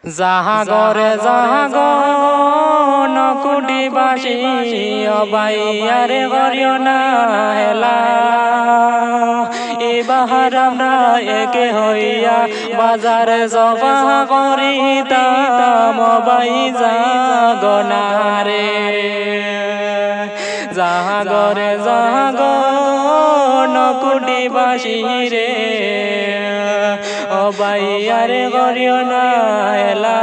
জাহাগরে জাহাগ নকুটিবাসী অবাইয়ারে করিও না হেলা এবার আমরা একে হইয়া বাজারে জফা করিতাম অবাই জাগনারে জাহাগরে জাহাগ নকুটিবাসী রে অবাইয়ারে করিও না হেলা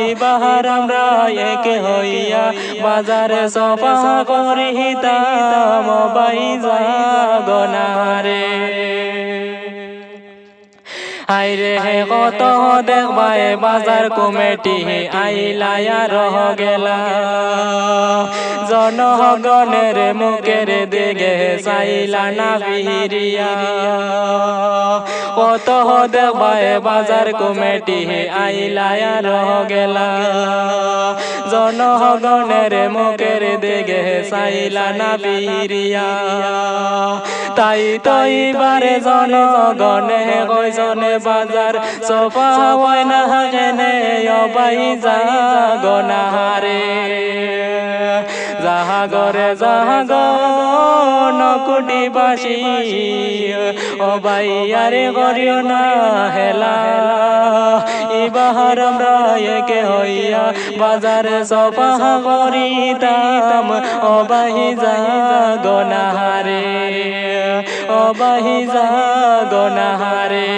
এবার আমরা একে হইয়া বাজারে সফা করিতাম অবাই জাগনারে আইরে হে কত দেখবাই বাজার কমিটি আইলায়া রহ গেলা জনগণের মুখের দিকে চাইলা না ফিরিয়া কত দেখবাই বাজার কমিটি আইলায়া রহ গেলা জনগণের মুখের দিকে চাইলা না ফিরিয়া তাই তো এবারে জনগণে কয়জনে বাজার সফা হয় না জেনে অবাই জাগনারে জাহাগরে জাহাগ নকুটিবাসী অবাইয়ারে করিও না হেলা এবার আমরা একে হইয়া বাজারে সফা করিতাম অবাই জাগনারে অবাই জাগনারে।